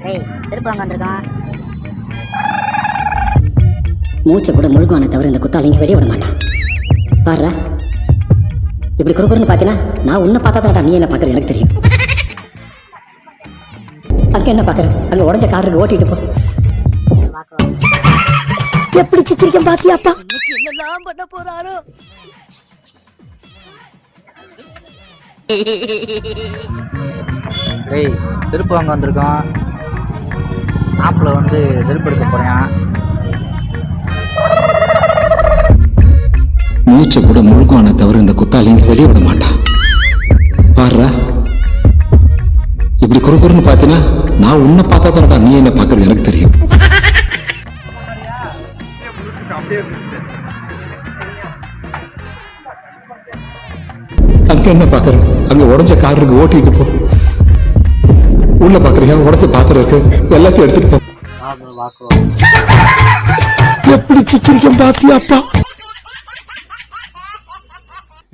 ஏய் செருப்பு வாங்க வந்திருக்கான். மூச்சை கூட முழுகுவானே தவிர இந்த குத்தாலிங்க வெளியே விட மாட்டான். பாரு இப்படி குறுக்குறுன்னு பார்த்தீங்கன்னா நான் உன்னை பார்த்தா நீ என்ன பார்க்கறது எனக்கு தெரியும். அங்கே என்ன பார்க்குற? அங்கே உடஞ்ச காருக்கு ஓட்டிட்டு போ. எப்படி சிக்கிரிக்கம் பாத்தியாப்பா? என்னெல்லாம் பண்ண போறாரோ. டேய் செருப்பு வாங்க வந்திருக்கோம். ஆப்பில் வந்து செருப்பு எடுக்க போறேன். மூச்சை கூட முழுகுவானே தவிர இந்த குத்தாலிங்க வெளியே விட மாட்டான். பாரு இப்படி குறுக்குறுன்னு பார்த்தீங்கன்னா நான் உன்னை பார்த்தா நீ என்ன பார்க்கறது எனக்கு தெரியும். அங்க என்ன பாக்குற? அங்க உடஞ்ச கார் இருக்கு, ஓட்டிட்டு போ. உள்ள பாக்குறியா? உடஞ்ச பாத்திரம் இருக்கு, எல்லாத்தையும் எடுத்துட்டு போ. எப்படி சிக்கிரிக்கம் பாத்தியாப்பா?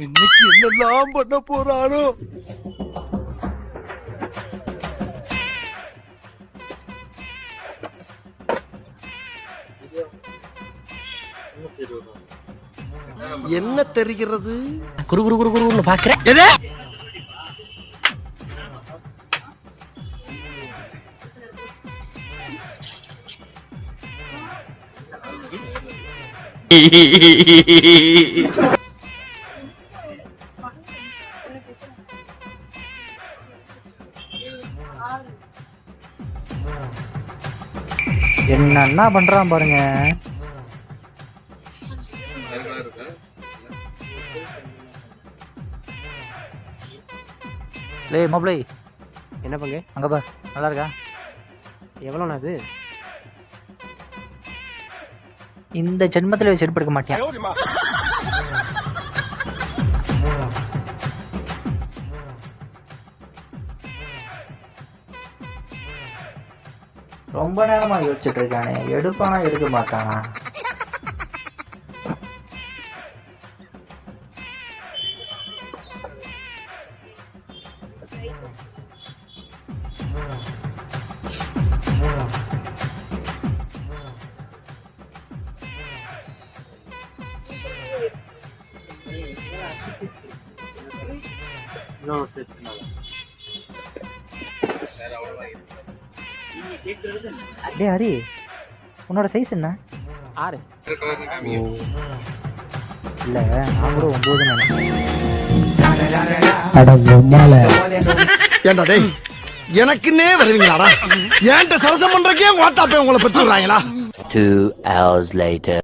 இன்னைக்கு என்னெல்லாம் பண்ண போறாரோ. என்ன தெரிகிறது? குரு குரு குரு குருன்னு பாக்குறேன். எது? என்ன பண்றான் பாருங்க. லே மாப்ளை, என்ன பங்கு? அங்க பார், நல்லா இருக்கா? எவ்வளோண்ணா அது? இந்த ஜென்மத்தில் செருப்பு எடுக்க மாட்டேன். ரொம்ப நேரமா யோசிச்சுட்டு இருக்கானே, எடுப்பானா எடுக்க மாட்டானா? டே ஹரி, உன்னோட சைஸ் என்ன? 6. இல்ல நான் கூட 9 ஏண்டா டேய், எனக்குன்னே வருவீங்களாடா? ஏன்ட்ட சரசம் பண்றக்கே வாட்டாப்பே உங்களை பெற்று விடுறாங்களா? 2 hours later.